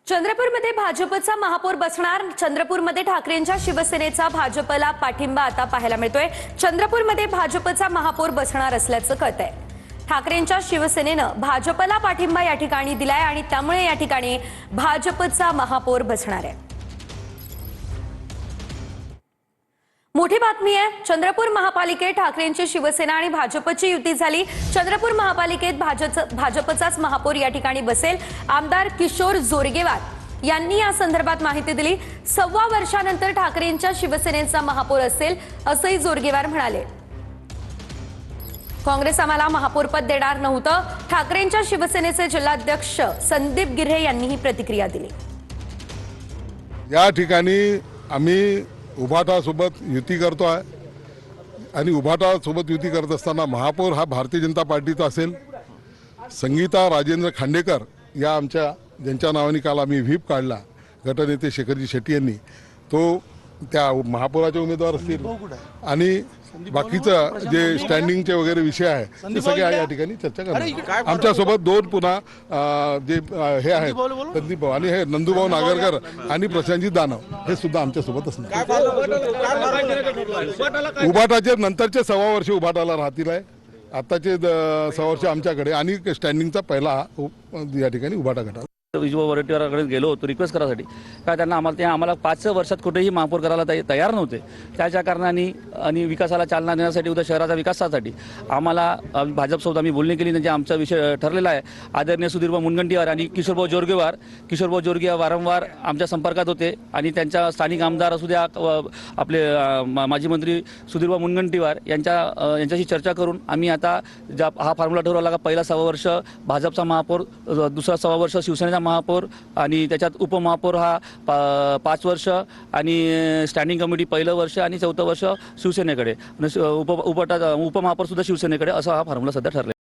चंद्रपूरमध्ये भाजपचा महापौर बसणार। चंद्रपूरमध्ये ठाकरेंच्या शिवसेनेचा भाजपला पाठिंबा आता पाहायला मिळतोय। चंद्रपूरमध्ये भाजपचा महापौर बसणार असल्याचं कळतंय। ठाकरेंच्या शिवसेनेनं भाजपला पाठिंबा या ठिकाणी दिलाय आणि त्यामुळे या ठिकाणी भाजपचा महापौर बसणार आहे। मोठी बातमी आहे। चंद्रपूर महापालिकेत ठाकरेंची शिवसेना आणि भाजपची युती झाली। चंद्रपूर महापालिकेत भाजपचाच महापौर या ठिकाणी बसेल। आमदार किशोर जोरगेवार यांनी या संदर्भात माहिती दिली। 1.25 वर्षानंतर ठाकरेंच्या शिवसेनेचा महापौर असेल असंही जोरगेवार म्हणाले। काँग्रेस आम्हाला महापौर पद देणार नव्हतं, ठाकरेंच्या शिवसेनेचे जिल्हाध्यक्ष संदीप गिऱ्हे यांनी ही प्रतिक्रिया दिली। या ठिकाणी आम्ही उभाटा सोबत युती करतो आहे आणि उभाटा सोबत युती करत असताना महापौर हा भारतीय जनता पार्टीचा असेल। संगीता राजेंद्र खांडेकर या आमच्या ज्यांच्या नावाने काल आम्ही व्हीप काढला गटनेते शेखरजी शेट्टी यांनी, तो त्या महापौराचे उमेदवार असतील आणि बाकीचं जे स्टँडिंगचे वगैरे विषय आहे ते सगळे या ठिकाणी चर्चा करणार। आमच्यासोबत दोन पुन्हा जे हे आहेत संदीप भाऊ आणि हे नंदूभाऊ नागरकर आणि प्रशांतजी दानव हे सुद्धा आमच्यासोबत असणार। उभाटाचे नंतरचे 1.25 वर्ष उभाटाला राहतील आहे। आताचे 1.25 वर्ष आमच्याकडे आणि स्टँडिंगचा पहिला या ठिकाणी उभाटा गटाला विजय वडेट्टीवारांकडे गेलो होतो रिक्वेस्ट करायसाठी, का त्यांना आम्हाला 5 वर्षात कुठेही महापौर करायला तयार नव्हते। त्याच्या कारणाने आणि विकासाला चालना देण्यासाठी उद्या शहराचा विकासासाठी आम्हाला भाजपसोबत आम्ही बोलणी केली। म्हणजे आमचा विषय ठरलेला आहे। आदरणीय सुधीरभाऊ मुनगंटीवार आणि किशोरभाऊ जोरगेवार वारंवार आमच्या संपर्कात होते आणि त्यांच्या स्थानिक आमदार असू द्या आपले माजी मंत्री सुधीरभाऊ मुनगंटीवार यांच्याशी चर्चा करून आम्ही आता हा फॉर्म्युला ठरवला का पहिला 1.25 वर्ष भाजपचा महापौर, दुसरा 1.25 वर्ष शिवसेनेचा महापौर आणि त्याच्यात उपमहापौर हा 5 वर्ष आणि स्टँडिंग कमिटी पहिलं वर्ष आणि 4थं वर्ष शिवसेनेकडे, उपमहापौर सुद्धा शिवसेनेकडे, असा हा फॉर्म्युला सध्या ठरला।